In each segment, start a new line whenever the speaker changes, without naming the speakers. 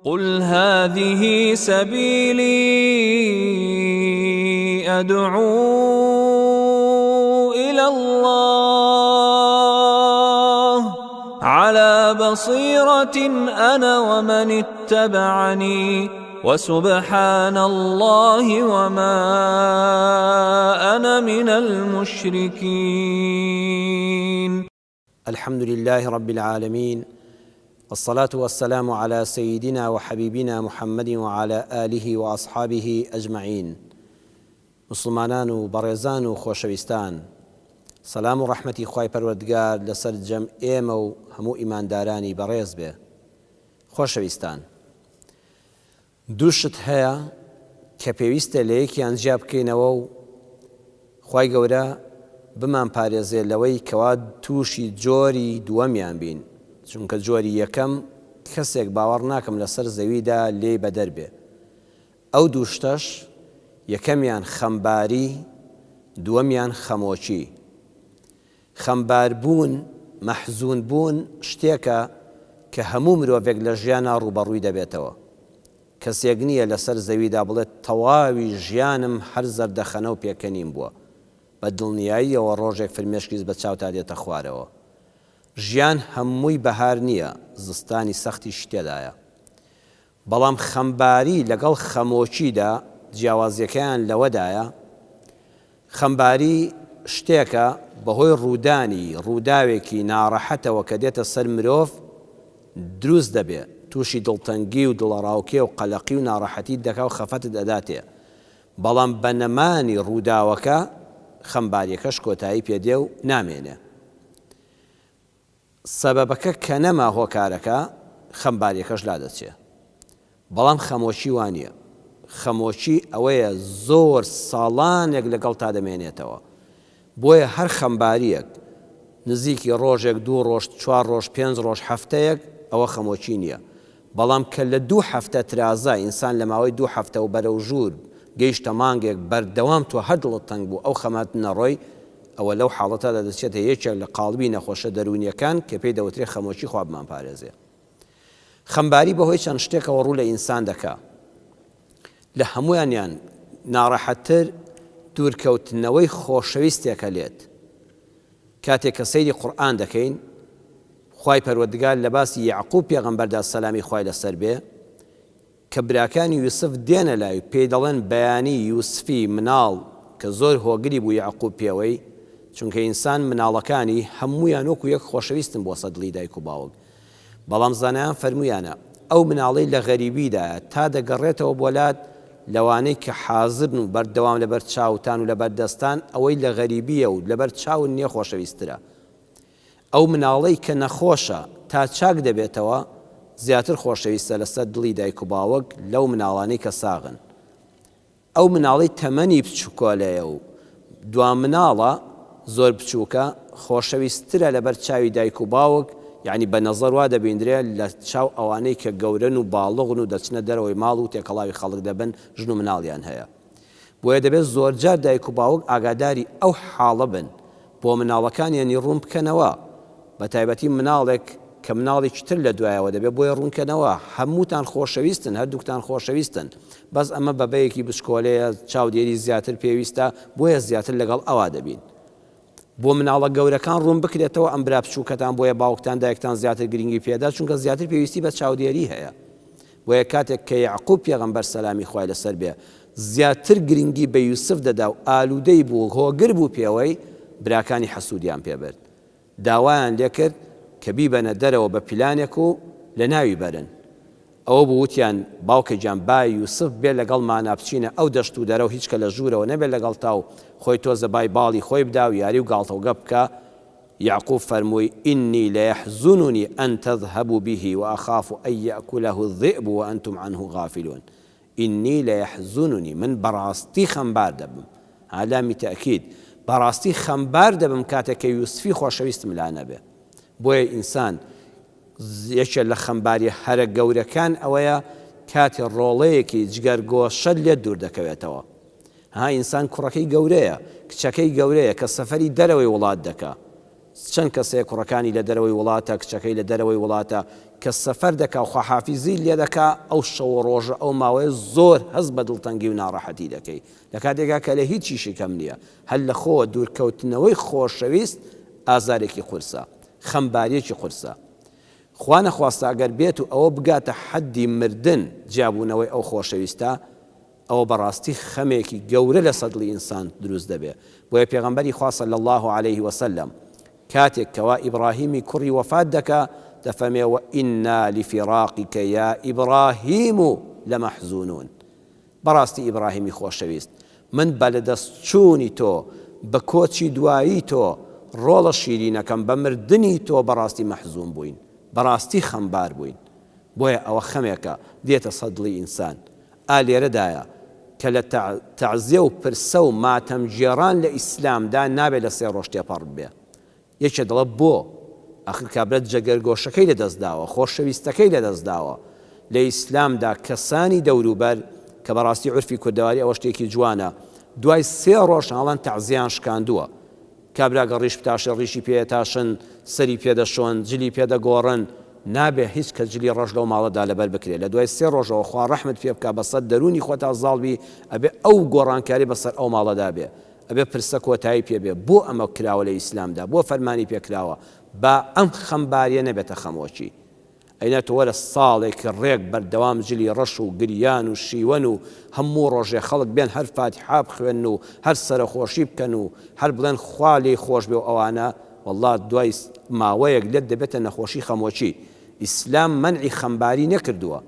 قل هذه سبيلي أدعو إلى الله على بصيرة أنا ومن اتبعني وسبحان الله وما أنا من المشركين.
الحمد لله رب العالمين، والصلاة والسلام على سيدنا وحبيبنا محمد وعلى آله وأصحابه أجمعين. مسلمانان و بەڕێزان و خۆشەویستان، سەلام و ڕەحمەتی خوای پەروەردگار لەسەر جەم ئێمە و هەموو ئیماندارانی بەڕێز بێ. خۆشەویستان، دووشت هەیە کە پێویستە لە یەکیان جیا بکەینەوە و خوای گەورە بمان پارێزێ لەوەی کەوا تووشی جۆری دووەمیان بین، چونکە جۆری یەکەم کەسێک باوەڕ ناکەم لەسەر زەویدا لێی بەدەر بێ. ئەو دووشتەش یەکەمیان خەمباری، دووەمیان خەمۆچی. خەمبار بوون، مەحزوون بوون شتێکە کە هەموو مرۆڤێک لە ژیانە ڕوبەڕووی دەبێتەوە. کەسێک نییە لەسەر زەویدا بڵێت تەواوی ژیانم هەر زەردەخەنە و پێکەنیم بووە، بە دڵنیاییەوە ڕۆژێک فرمێشکیز بە چاوتا دێتە خوارەوە. ژیان هەمووی بەهار نییە، زستانی سەختی شتێدایە. بەڵام خەمباری لەگەڵ خەمۆچیدا جیاوازیەکەیان لەوەدایە. خەمباری شتێکە بەهۆی ڕووداوێکی ناڕەحەتەوە کە دێتە سەر مرۆڤ دروست دەبێت، تووشی دڵتەنگی و دڵەڕاوکێ و قەلەقی و ناڕەحەتی دەکا و خەفەتت ئەداتێ. بەڵام بەنەمانی ڕووداوەکە خەمباریەکەش کۆتایی پێدێ و نامێنێ. سەبەبەکە کە نەما هۆکارەکە خەمباریەکەش لادەچێ. بەڵام خەمۆچی وانییە. خەمۆچی ئەوەیە زۆر ساڵانێک لەگەڵ تا دەمێنێتەوە. بۆیە هەر خەمباریەک نزیکی ڕۆژێک، 2 ڕۆژ، 4 ڕۆژ، 5 ڕۆژ، هەفتەیەک ئەوە خەمۆچی نییە. بەڵام کە لە 2 هەفتە ترازە ئینسان لە ماوەی 2 هەفتە و بەرەو ژوور گەیشتە مانگێک بەردەوام تۆ هەر دڵت تەنگ بوو ئەو خەمات نەڕۆی، ئەوە لەو حاڵەتەدا دەچێتە یەکێک لە قاڵبی نەخۆشە دەرونیەکان کە پێی دەوترێت خەمۆچی خوا بمان پارێزێ. خەمباری بەهۆی چەند شتێکەوە ڕوو لە ئینسان دەکا. لە هەمویانیان ناڕەحەتتر دوورکەوتنەوەی خۆشەویستێکە لێت. کاتێک کە سەیری قورئان دەکەین، خوای پەروەردگار لە باسی یعقوب پێغەمبەردا سەلامی خوای لەسەر بێ کە براکانی یوسف دێنە لای پێی دەڵێن بەیانی یوسفی مناڵ کە زۆر هۆگری بوو یعقوب پێوەی، چونکە ئینسان مناڵەکانی هەمویان وەکو یەک خۆشەویستن بۆ سەدڵی دایک و باوک. بەڵام زانایان فەرمویانە ئەو مناڵەی لە غەریبیدایە تا دەگەڕێتەوە بۆلات لەوانەی کە حازرن و بەردەوام لەبەر چاوتان و لەبەر دەستان ئەوەی لە غەریبیە و لەبەر چاون نییە خۆشەویسترە. ئەو مناڵەی کە نەخۆشە تا چاک دەبێتەوە زیاتر خۆشەویستە لەسەر دڵی دایک و باوک لەو مناڵانەی کە ساغن. ئەو مناڵەی تەمەنی بچووکۆلەیە و دوا مناڵە زۆر بچووکە خۆشەویسترە لەبەر چاوی دایک و باوک، یعنی بە نەزەر وا دەبیندرێت لە چاو ئەوانەی کە گەورن و باڵغن و دەچنە دەرەوەی ماڵ و تێکەڵاوی خەڵک دەبن، ژن و مناڵیان هەیە. بۆیە دەبێت زۆرجار دایک و باوک ئاگاداری ئەو حاڵە بن بۆ مناڵەکانیانی ڕوون بکەنەوە، بە تایبەتی مناڵێک کە مناڵێکی تر لە دوایەوە دەبێت بۆیە ڕوونکەنەوە. هەمووتان خۆشەویستن، هەردووکتان خۆشەویستن، بەس ئەمە بەبەیەکی بچکۆلەیە چاودێری زیاتر پێویستە، بۆیە زیاتر لەگەڵ ئەوا دەبین. بۆ مناڵە گەورەکان ڕوون بکرێتەوە ئەم برا بچووکەتان، بۆیە باوکتان دایکتان زیاتر گرنگی پێدا، چونکە زیاتر پێویستی بە چاودێری هەیە. بۆیە کاتێک کە یعقوب پێغەمبەر سەلامی خوای لەسەر بێ زیاتر گرنگی بە یوسف دەدا و ئالوودەی بوو هۆگر بوو پێوەی، براکانی حەسوودیان پێبرد. داوایان لێ کرد کە بیبەنە دەرەوە بە پیلانێک و لە ناوی بەرن. ئەوە بوو وتیان باوکە گیان با یوسف بێ لەگەڵ مانا بچینە ئەو دەشت و دەرەو هیچ کە لە ژوورەوە نەبێت لەگەڵ تاو خۆی تۆزە بای باڵی خۆی بدا و یاری و گاڵتەوگە بکە. یعقوب فەرمووی ئینی لەیەحزوننی ئەن تەذهبوا به وأخاف أن يأكله الذئب وأنتم عنه غافلون. ئینی لەیەحزوننی، من بەڕاستی خەمبار دەبم، عەلامی تەئکید، بەڕاستی خەمبار دەبم کاتێک کە یوسفی خۆشەویستم لا نەبێ. بۆیە ئینسان یەکێک لە خەمباری هەرە گەورەکان ئەوەیە کاتی ڕۆڵەیەکی جگەرگۆشە لێت دوور دەکەوێتەوە. ئینسان کوڕەکەی گەورەیە، کچەکەی گەورەیە کە سەفەری دەرەوەی وڵات دەکا، چەند کەسەیە کوڕەکانی لە دەرەوەی وڵاتە کچەکەی لە دەرەوەی وڵاتە کە سەفەر دەکا و خواحافیزی لێ دەکا ئەو شەو ڕۆژە ئەو ماوەیە زۆر هەست بە دڵتەنگی و ناڕەحەتی دەکەی لە کاتێکا کە لە هیچی شکەم نییە هەر لە خۆوە دوورکەوتنەوەی خۆشەویست ئازارێکی قورسە خەمباریەکی قورسە خوا نەخواستە ئەگەر بێت و ئەوە بگاتە حەدی مردن جیابوونەوەی ئەو خۆشەویستە ئەوە بەڕاستی خەمێکی گەورە لە سەدڵی ئینسان دروست دەبێت بۆیە پێغەمبەری خوا صلی الله عليه وسلم کاتێک کەوا ئیبراهیمی کوڕی وەفات دەکا دەفەرمێ وئینا لفراقک یا ئیبراهیم لەمەحزونون بەڕاستی ئیبراهیمی خۆشەویست من بە لەدەستچوونی تۆ بە کۆچی دوایی تۆ ڕۆڵە شیرینەکەم بە مردنی تۆ بەڕاستی مەحزون بووین بەڕاستی خەمبار بووین بۆیە ئەوە خەمێکە دێتە سەدڵی ئینسان ئالێرەدایە کە لە تەعزیە و پرسە و ماتەمگێڕان لە ئیسلامدا نابێت لە 3 ڕۆژ تێپەڕ بێ یەکێ دڵە بۆ ئاخر کابرەت جەگەرگۆشەکەی لەدەستداوە خۆشەویستەکەی لەدەستداوە لە ئیسلامدا کەسانی دەوروبەر کە بەڕاستی عورفی کوردەواری ئەوە شتێکی جوانە دوای 3 ڕۆژ هەڵەن تەعزیەیان شکاندووە کابراگە ڕیش بتاشە ڕیشی پێتاشن سەری پێدەشۆن جلی پێدەگۆڕن نابێ هیچ کە جلی ڕۆژ لەو ماڵەدا لەبەر بکرێت لە دوای 3 ڕۆژەوە خوا ڕەحمت پێ بکە بەسەر دەرونی خۆتا زاڵبی ئەبێ ئەو گۆڕانکاری بەسەر ئەو ماڵەدا بێ ئەبێ پرسە کۆتایی پێ بێ بۆ ئەمە کراوە لە ئیسلامدا بۆ فەرمانی پێکراوە با ئەم خەمباریە نەبێتە خەمۆکی ئەینەتە وەرە ساڵێک ڕێک بەردەوام جلی ڕەش و گریان و شیوەن و هەموو ڕۆژێ خەڵک بێن هەر فاتحا بخوێن و هەر سەرخۆشی بکەن و هەر بڵێن خوا لێی خۆش بێ و ئەوانە والله دوای ماوەیەک لێت دەبێتە نەخۆشی خەمۆکی ئیسلام منعی خەمباری نەکردووە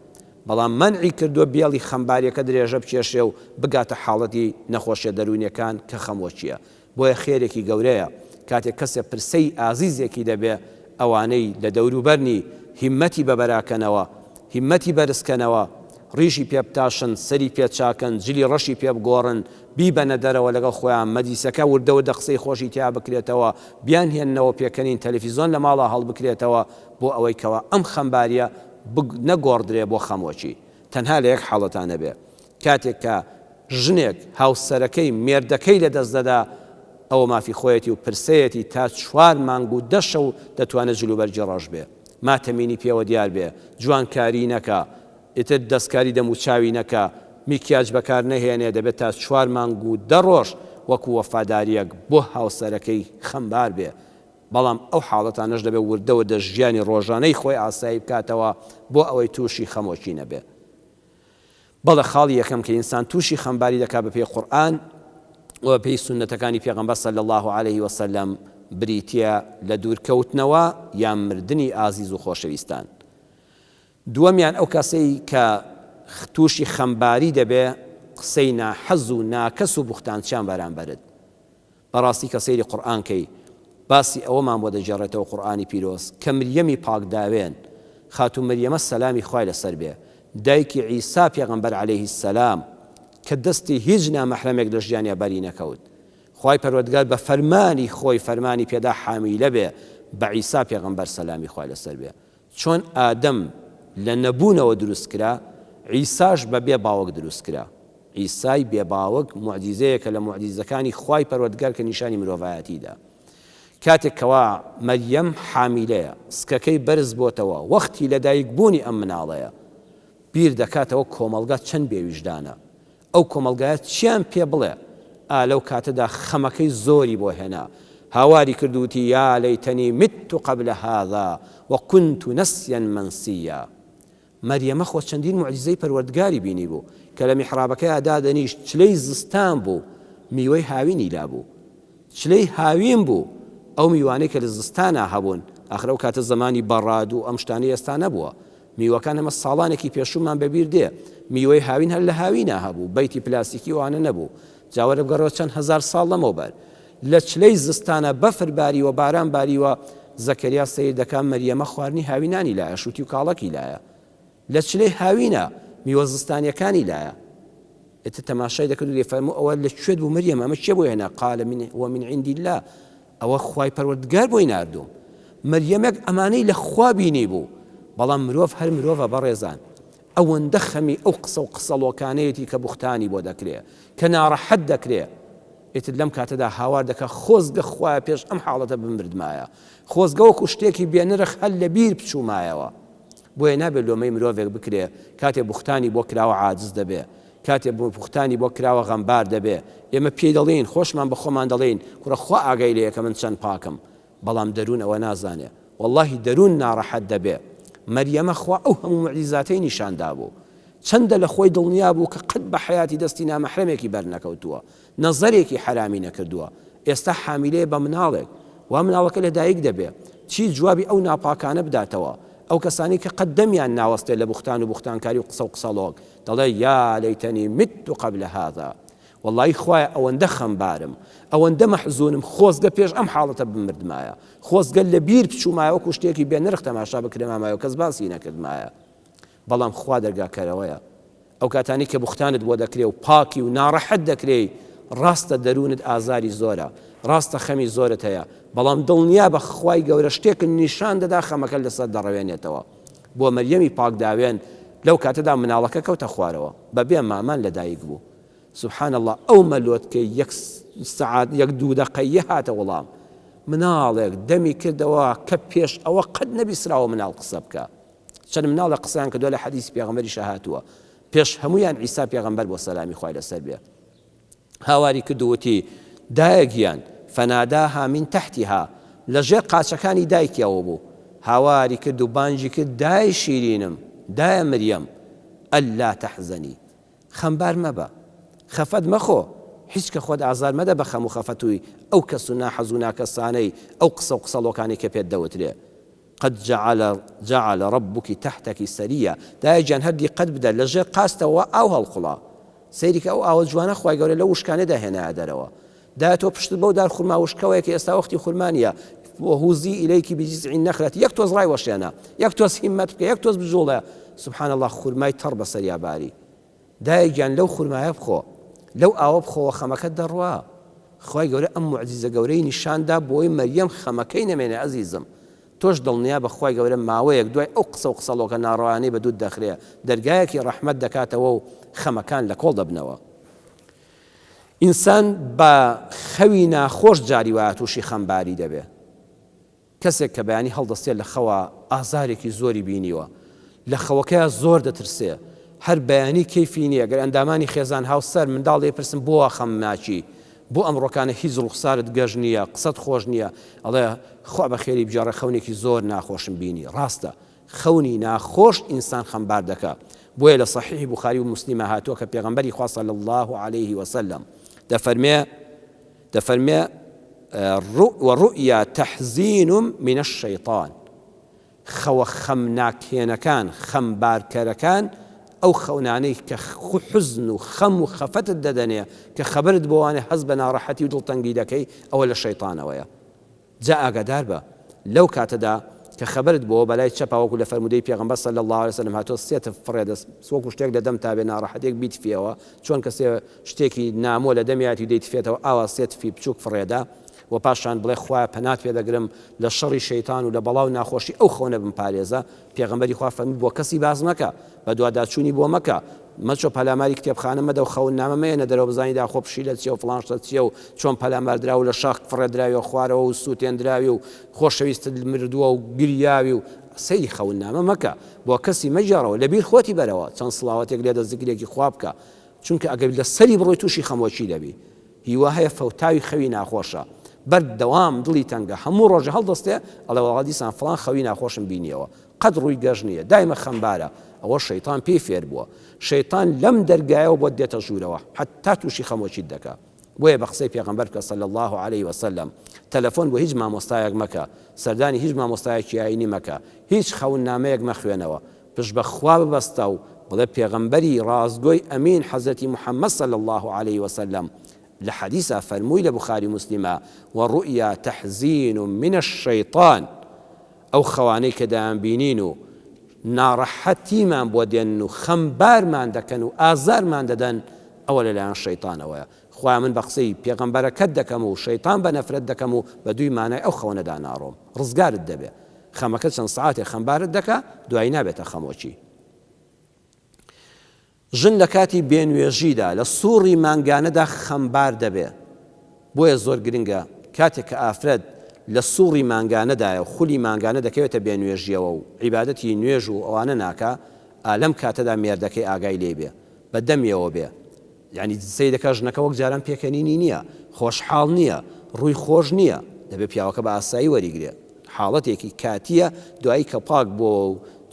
بەڵام منعی کردووە بێڵی خەمباریەکە درێژە بکێشێ و بگاتە حاڵەتی نەخۆشیە دەرونیەکان کە خەمۆچیە بۆیە خێرێکی گەورەیە کاتێک کەسێک پرسەی ئازیزێکی دەبێ ئەوانەی لە دەوروبەرنی هیمەتی بەبەراکەنەوە هیمەتی بەرزکەنەوە ڕیشی پێ بتاشن سەری پێ چاکەن جلی ڕەشی پێ بگۆڕن بیبەنە دەرەوە لەگەڵ خۆیان مەدیسەکە وردەوە دە قسەی خۆشی تیا بکرێتەوە بیان هێننەوە پێکەنین تەلەڤیزۆن لە ماڵە هەڵبکرێتەوە بۆ ئەوەی کەوە ئەم خەمباریە نەگۆڕدرێ بۆ خەمۆکی تەنها لە یەک حاڵەتانە بێ کاتێک کە ژنێک هاوسەرەکەی مێردەکەی لەدەست دەدا ئەوە مافی خۆیەتی و پرسەیەتی تا 4 مانگ و 10 شەو دەتوانێت جلوبەرجی ڕەش بێ ماتەمینی پێوە دیار بێ جوانکاری نەکە ئیتر دەستکاری دەم و چاوی نەکە میکیاج بەکار نەهێنێ دەبێت تا 4 مانگ و 10 ڕۆژ وەکو وەفاداریەک بۆ هاوسەرەکەی خەمبار بێ بەڵام ئەو حاڵەتانەش دەبێت وردەوە دە ژیانی ڕۆژانەی خۆی ئاسایی بکاتەوە بۆ ئەوەی تووشی خەمۆکی نەبێ بەڵە خاڵی یەکەم کە ئینسان تووشی خەمباری دەکا بە پێی قورئان و پێی سونەتەکانی پێغەمبەر صلی الله عليه وسلم بریتە لە دوورکەوتنەوە یان مردنی ئازیز و خۆشەویستان دووەمیان ئەو کەسەی کە تووشی خەمباری دەبێ قسەی ناحەز و ناکەس و بوختانچیان بەرامبەرت بەڕاستی کە سەیری قورئانکەی باسی ئەوەمان بۆ دەجێڕێتەوە قورئانی پیرۆز کە مریەمی پاکداوێن خاتوو مریەمە سەلامی خوای لەسەر بێ دایکی عیسا پێغەمبەر عەلەیهی السەلام کە دەستی هیچ نامەحرەمێک لە ژیانیا بەری نەکەوت خوای پەروەردگار بە فەرمانی خۆی فەرمانی پێدا حامیلە بێ بە عیسا پێغەمبەر سەلامی خوای لەسەر بێ چۆن ئادەم لە نەبوونەوە دروست کرا عیساش بە بێ باوەک دروست کرا عیسای بێ باوەک موعجیزەیەکە لە موعجیزەکانی خوای پەروەردگار کە نیشانی مرۆڤایەتیدا کاتێک کەوا مەریەم حامیلەیە سکەکەی بەرز بۆتەوە وەختی لەدایک بوونی ئەم مناڵەیە بیر دەکاتەوە کۆمەلگا چەند بێویژدانە ئەو کۆمەلگایە چیان پێ بڵێ لەو کاتەدا خەمەکەی زۆری بۆ هێنا هاواری کردوتی یا لەیتەنی مت قبل هذا وكنت نسيا منسيا مەریەمە خۆ چەندین موعجیزەی پەروەردگاری بینی بوو کە لە میحرابەکەی دادەنیشت چلەی زستان بوو میوەی هاوینی لابوو چلەی هاوین بوو ئەو میوانەی کە لە زستانە هەبوون ئاخر ئەو کاتە زمانی بەڕاد و ئەم شتانەی ئێستا نەبووە میوەکان ئەمە ساڵانێکی پێشومان بەبیر دێ میوەی هاوین هەر لە هاوینە هەبوو بەیتی پلاسیکی وانە نەبوو جاوەرە بگەڕەوە چەند هەزار ساڵ لەمەوبەر لە چلەی زستانە بەفر باریوە باران باریوە زەکەریا سەیر دەکا مەریەمە خواردنی هاوینانی لایە شووتی و کاڵەکی لایە لە چلەی هاوینە میوە زستانیەکانی لایە ئێتە تەماشای دەکرد و دەفەرموو ئەوە لەکوێت بوو مەریەم ئەمە چێ بۆ هێنا قال ومن عند الله ئەوە خوای پەروەردگار بۆی ناردووم مەریەمێک ئەمانەی لە خوا بینی بوو بەڵام مرۆڤ هەر مرۆڤە بەڕێزان ئەوەندە خەمی ئەو قسە و قسەڵۆکانەیەتی کە بوختانی بۆ دەکرێ کە ناڕەحەت دەکرێ ئیتر لەم کاتەدا هاوار دەکە خۆزگە خوایە پێش ئەم حاڵەتە بمردمایە خۆزگە وەکو شتێکی بێنرخ هەر لە بیر بچوومایەوە بۆیە نابێت لۆمەی مرۆڤێک بکرێ کاتێ بوختانی بۆ کراوە عاجز دەبێ کاتێ بوختانی بۆ کراوە غەمبار دەبێ ئێمە پێی دەڵێن خۆشمان بە خۆمان دەڵێن کوڕە خوا ئاگای لێ کە من چەند پاکم بەڵام دەروون ئەوە نازانێ واللهی دەروون ناڕەحەت دەبێ مەریەمە خوا ئەو هەموو معجیزاتەی نیشاندا بوو چەندە لە خۆی دڵنیا بوو کە قەت بە حیاتی دەستی نامەحرەمێکی بەرنەکەوتووە نەزەرێکی حرامی نەکردووە ئێستا حامیلەیە بە مناڵێک وا مناڵەکە لەدایک دەبێ چی جوابی ئەو ناپاکانە بداتەوە ئەو کەسانی کە قەت دەمیان ناوەستێت لە بوختان و بوختانکاری و قسە و قسەڵۆک دەڵێ یا لەیتەنی مت قبل هذا واللهی خوایە ئەوەندە خەمبارم ئەوەندە مەحزونم خۆزگە پێش ئەم حاڵەتە بمردمایە خۆزگە لە بیر بچوومایە وەکو شتێکی بێنرخ تەماشا بکرێمامایە و کەس باسی نەکردمایە بەڵام خوا دەرگاکەرەوەیە ئەو کاتانی کە بوختانت بۆ دەکرێ و پاکی و ناڕەحەت دەکرێ ڕاستە دەروونت ئازاری زۆرە ڕاستە خەمی زۆرت هەیە بەڵام دڵنیا بە خوای گەورە شتێک نیشان دەدا خەمەکە لەسەر دەڕەوێنێتەوە بۆ مەریەمی پاکداوێن لەو کاتەدا مناڵەکە کەوتە خوارەوە بەبێ مامان لەدایک بوو سبحان الله ئەو مەلۆتکە یەک سەعات یەک دوو دەقەیە هاتە وەڵام مناڵێک دەمی کردەوە کە پێش ئەوە قەت نەبیسراوە مناڵ قسە بکە چەند مناڵە قسەیان کردووە لە حەدیثی پێغەمبەریش هاتووە پێش هەمویان عیسا پێغەمبەر بۆ سەلامی خوای لەسەر بێ هاواری کردووەتی دایەکیان فەناداها من تحتها لەژێر قاچەکانی دایکیەوە بوو هاواری کرد و بانجی کرد دای شیرینم دایە مریەم ئەللا تەحزەنی خەمبار مەبە خەفەت مەخۆ هیچ کە خۆت ئازار مەدە بە خەم و خەفەتووی ئەو کەس و ناحەز و ناکەسانەی ئەو قسە و قسەڵۆکانی کە پێت دەوترێ قد جعل ربك تحتك سريا دایجان هەردی قەت بدە لەژێر قاستەوە ئاو هەڵقوڵا سەیری کە ئەو ئاوە جوانە خوای گەورە لە وشکانەدا هێنایە دەرەوە دا تۆ پشت بەو دار خورما وشکەوەیە کە ئێستا وەختی خورمانیە وهوزی إليك بجذع النخلة یەک تۆز ڕای وەشێنە یەک تۆز هیممەت بکە یەک تۆز بژوڵە سبحان الله خورمای تەڕ بە سەریا باری دایگیان لەو خورمایە بخۆ لەو ئاوە بخۆوە خەمەکەت دەڕوا خوای گەورە ئەم موعجیزە گەورەی نیشاندا بۆی مەریەم خەمەکەی نەمێنێ عەزیزم تۆش دڵنیا بە خوای گەورە ماوەیەک دوای ئەو قسە و قسەڵۆکە ناڕەوانەی بە دوود دەخرێ دەرگایەکی ڕەحمەت دەکاتەوە و خەمەکان لە کۆڵ دەبنەوە ئینسان بە خەوی ناخۆش جاری وایە تووشی خەمباری دەبێ کەسێک کە بەیانی هەڵدەستێت لە خەوە ئازارێکی زۆری بینیوە لە خەوەکەیە زۆر دەترسێ هەر بەیانی کەیفی نییە گەر ئەندامانی خێزان هاوسەر منداڵ لێپرسم بۆ خەم ناچی بۆ ئەمڕۆکانە هیچ ڕوخسارت گەژ نییە قسەت خۆش نییە ئەڵێ خوا بە خێری بجارە خەونێکی زۆر ناخۆشم بینی ڕاستە خەونی ناخۆش ئینسان خەمبار دەکات بۆیە لە صحیحی بوخاری و مسلیمە هاتووە کە پێغەمبەری خوا صلی الله عليه وسلم دەفەرمێ وەڕؤیا تەحزین من الشەیطان خەوە خەم ناکێنەکان خەمبارکەرەکان ئەو خەونانەی کە حزن و خەم و خەفەتت دەدەنێ کە خەبرت بۆوانێ هەز بە ناڕەحەتی و دڵتەنگی دەکەی ئەوە لە شەیطانەوەیە جا ئاگادار بە لەو کاتەدا کە خەبرت بۆ بەلای چەپاوەکو لە فەرمودەی پێغەمبەر صلی الله عليه وسلم هاتۆ سێتە فڕێدەست وەکو شتێک لە دەم تابێ ناڕەحەتێک بیتفیەوە چۆن کەسێ شتێکی نامۆ لە دەمیاتی دەیتفێتەوە ئاوا سێت فی بچووک فڕێدا و پاشان بڵێ خوایە پەنات پێ دەگرم لە شەڕی شەیطان و لە بەڵاو ناخۆشی ئەو خەونە بمپارێزە پێغەمبەری خوا فەرمووی بۆ کەسی باز مەکە بە دوواداچوونی بۆ مەکە مەچۆ پەلاماری کتێبخانە مەدە و خەون نامەمەیەنە دەرەوە بزانیدا خۆ پشی لە چیە و فڵانشتە چیە و چۆن پەلاماردرا و لە شاخ فڕێدراوی و خوارەوە و سووتێنراوی و خۆشەویستت مردووە و گریاوی و سەیری خەون نامە مەکە بۆ کەسی مەجارەوە لەبیر خۆتی بەرەوە چەند سڵاوەتێک لێدە زیکرێکی خوا بکە چونکە ئەگەر لە سەری بڕۆی تووشی خەمۆکی دەبی هیوا هەیە فەوتاوی خەوی ناخۆشە بەردەوام دڵی تەنگە هەموو ڕۆژە هەڵدەستێ ئەڵێ وەڵا دیسان فڵان خەوی ناخۆشم بینیەوە قەت ڕووی گەژ نییە دایمە خەمبارە ئەوە شەیطان پێی فێر بووە شەیطان لەم دەرگایەوە بۆ دێتە ژوورەوە حتا تووشی خەمۆکیت دەکات بۆیە بە قسەی پێغەمبەر بکە صلی الله عليه وسلم تەلەفۆن بۆ هیچ مامۆستایەک مەکە سەردانی هیچ مامۆستایەکی ئاینی مەکە هیچ خەون نامەیەک مەخوێنەوە پشت بە خوا ببەستە و بڵێ پێغەمبەری ڕازگۆی ئەمین حەزەتی محەممەد صلی الله عليه وسلم لحديث فرموي لبخاري مسلمة والرؤيا تحزين من الشيطان أو خواني كدام بينينو نارحتي من بودينو خمبار من دكنو آزار من ددن أولا لأن الشيطان أولا خواه من بقصي بيغمبر كد دكمو شيطان بنفرد دكمو بدوي معنى أو خونا دانارهم رزقار الدبي خمكتشن ساعات خمبار الدكا دوائنا بيتا خموشي ژن لە کاتی بێنوێژیدا لە سووڕی مانگانەدا خەمبار دەبێ بۆیە زۆر گرنگە کاتێک کە ئافرەت لە سووڕی مانگانەدایە و خولی مانگانە دەکەوێتە بێ نوێژیەوە و عیبادەتی نوێژ و ئەوانە ناکە لەم کاتەدا مێردەکەی ئاگای لێ بێ بە دەمیەوە بێ یعنی سەیدەکە ژنەکە وەک جاران پێکەنینی نییە خۆشحاڵ نییە ڕووی خۆش نییە دەبێت پیاوەکە بە ئاسایی وەریگرێ حاڵەتێکی کاتیە دوایی کە پاک بۆ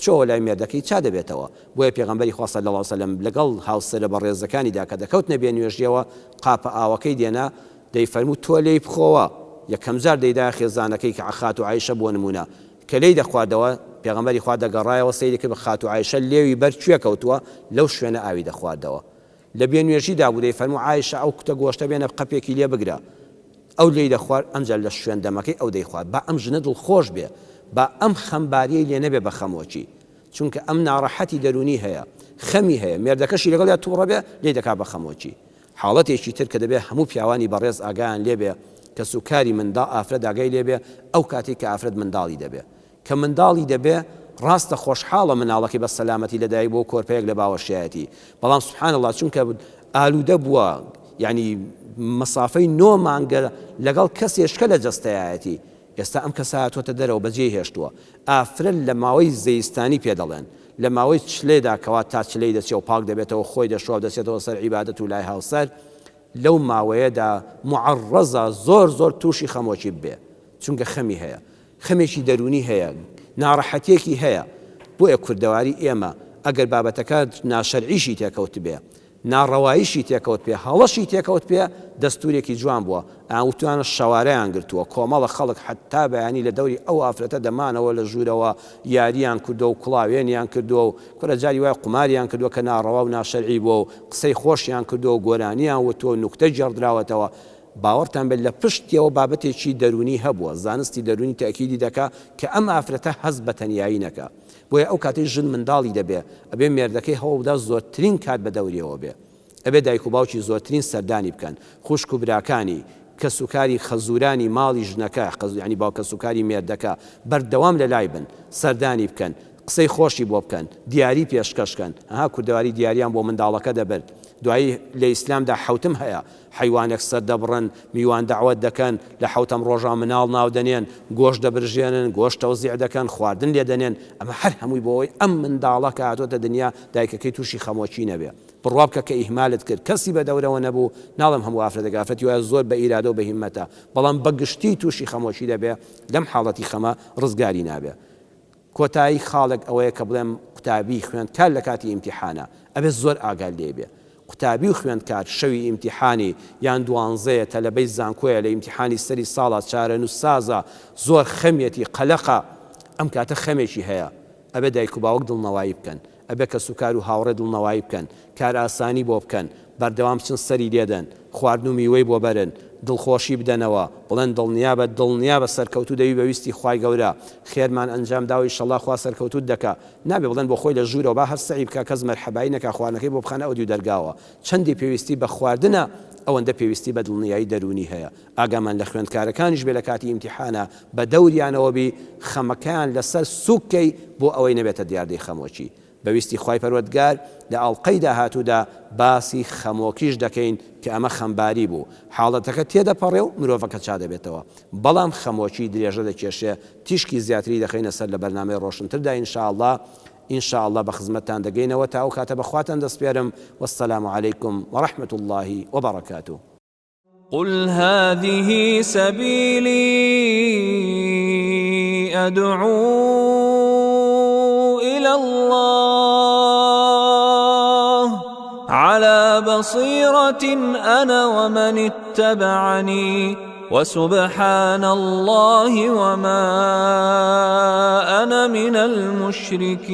چۆ لای مێردەکەی چا دەبێتەوە بۆیە پێغەمبەری خوا صلی الله علیه وسلم لەگەڵ هاوسەرە بە ڕێزەکانیدا کە دەکەوتنە بێ نوێژیەوە قاپە ئاوەکەی دێنا دەیفەرموو تۆ لێی بخۆوە یەکەم جار دەیدا خێزانەکەی کە خات و عایشە بۆ نمونە کە لێی دەخواردەوە پێغەمبەری خوا دەگەڕایەوە سەیری کرد بە خات و عایشە لێوی بەر کوێ کەوتووە لەو شوێنە ئاوی دەخواردەوە لە بێ نوێژیدا بوو دەیفەرموو عایشە ئەو کوتە گۆشتە بێنە قەپێکی لێ بگرە ئەو لێی دەخوارد ئەمجار لە شوێن دەمەکەی ئەو دەیخوارد با ئەم ژنە دڵخۆش بێ با ئەم خەمباریەی لێ نەبێ بە خەمۆکی چونکە ئەم ناڕەحەتی دەرونی هەیە خەمی هەیە مێردەکەشی لەگەڵ یا تووڕە بێ لێ دەکا بە خەمۆکی حاڵەتێکی تر کە دەبێ هەموو پیاوانی بەڕێز ئاگایان لێ بێ کە سوکاری منداڵ ئافرەت ئاگای لێ بێ ئەو کاتی کە ئافرەت منداڵی دەبێ کە منداڵی دەبێ ڕاستە خۆشحاڵە مناڵەکەی بە سەلامەتی لەدایک بۆ کۆرپەیەک لە باوەشایەتی بەڵام سوبحان الله چونکە ئالوودە بووە یعنی مەسافەی 9 مانگە لەگەڵ کەسێشکە لە جەستەیەتی ئێستا ئەم کەسە هاتووەتە دەرەوە بەجێ هێشتووە ئافرەت لە ماوەی زەیستانی پێ دەڵێن لە ماوەی چلێدا کەوا تا چلەی دەچێت و پاک دەبێتەوە خۆی دەشۆ دەچێتەوە سەر عیبادەت و لای هاوسەر لەو ماوەیەدا معڕەزە زۆر تووشی خەمۆکی بێ چونکە خەمی هەیە خەمێکی دەرونی هەیە ناڕەحەتێکی هەیە بۆیە کوردەواری ئێمە ئەگەر بابەتەکە ناشەرعیشی تێکەوت بێ ناڕەواییشی تێکەوت پێ هەڵەشی تێکەوت پێ دەستورێکی جوان بووە ئاوتوانە شەوارەیان گرتووە کۆمەڵە خەڵک حتا بەیانی لە دەوری ئەو ئافرەتە دەمانەوە لە ژوورەوە یاریان کردو و کوڵاوێنیان کردووە و کورە جاری وای قماریان کردووە کە ناڕەوا و ناشەرعی بووە و قسەی خۆشیان کردو و گۆرانیان وتووە نوکتە جێڕدراوەتەوە باوەڕتان بێت لە پشتیەوە بابەتێکی دەرونی هەبووە زانستی دەرونی تاکیدی دەکا کە ئەم ئافرەتە هەز بە تەنیایی نەکە بۆیە ئەو کاتەی ژن منداڵی دەبێ ئەبێ مێردەکەی هەوڵدا زۆرترین کات بە دەوریەوە بێ ئەبێ دایک و باوکی زۆرترین سەردانی بکەن خوشک و براکانی کە سوکاری خەزورانی ماڵی ژنەکە یعنی باوکە سوکاری مێردەکە بەردەوام لە لای بن سەردانی بکەن قسەی خۆشی بۆ بکەن دیاری پێشکەشکەن ئەها کوردەواری دیاریان بۆ منداڵەکە دەبرد دوایی لە ئیسلامدا حوتم هەیە حیوانێک سەر دەبڕن میوان دەعوەت دەکەن لە حوتەم ڕۆژان مناڵ ناو دەنێن گۆشت دەبرژێنن گۆشت تەوزیع دەکەن خواردن لێ دەنێن ئەمە هەر هەمووی بۆەوەی ئەم منداڵە کە هاتوۆتە دنیا دایکەکەی تووشی خەمۆکی نەبێ بڕوا بکە کە ئیهمالت کرد کەسی بە دەورەوە نەبوو ناڵم هەموو ئافرەتێک ئافرەتی وایە زۆر بە ئیرادە و بە هیممەتە بەڵام بەگشتی تووشی خەمۆکی دەبێ لەم حاڵەتی خەمە ڕزگاری نابێ کۆتایی خاڵێک ئەوەیە کە بڵێم قوتابی خوێند کار لە کاتی ئیمتیحانە ئەبێت زۆر ئاگال لێ بێ قوتابی و خوێندکار شەوی ئیمتیحانی یان دوانزەیە تەلەبەی زانکۆیە لە ئیمتیحانی سەری ساڵە چارەنووسازە زۆر خەمێتی قەلەقە ئەم کاتە خەمێکی هەیە ئەبێ دایک و باوک دڵنەوایی بکەن ئەبێ کە سوکار و هاوڕێ دڵنەوایی بکەن کار ئاسانی بۆ بکەن بەردەوام چن سەری لێدەن خواردن و میوەی بۆ بەرن دڵخۆشی بدەنەوە بڵێن دڵنیا بە سەرکەوتو دەوی بەویستی خوای گەورە خێرمان ئەنجام داوی ئینشەڵڵا خوا سەرکەوتوت دەکا نابێ بڵێن بۆ خۆی لە ژوورەوە با هەر سەعی بکە کەس مەرحەبایی نەکا خواردنەکەی بۆ بخانە ئەودی و دەرگاوە چەندی پێویستی بە خواردنە ئەوەندە پێویستی بە دڵنیایی دەرونی هەیە ئاگامان لە خوێندکارەکانیش بێ لە کاتی ئیمتیحانە بە دەوریانەوە بی خەمەکەیان لەسەر سوکەی بۆ ئەوەی نەبێتە دیاردەی خەمۆکی بەویستی خوای پەروەردگار لە ئەڵلقەی داهاتوودا باسی خەمۆکیش دەکەین کە ئەمە خەمباری بوو حاڵەتەکە تێدەپەڕێ و مرۆڤەکە چا دەبێتەوە بەڵام خەمۆکی درێژە دەکێشێ تیشکی زیاتری دەخینە سەر لە بەرنامەی ڕۆشنتردا ئینشاءالله بە خزمەتتان دەگەینەوە تا ئەو کاتە بەخواتان دەسپێرم وەسسەلام عەلەیکم وەڕەحمەت الله وبەڕەکاتوه
قل هذه سبيلي أدعو إلى الله على بصيرة أنا ومن اتبعني وسبحان الله وما أنا من المشركين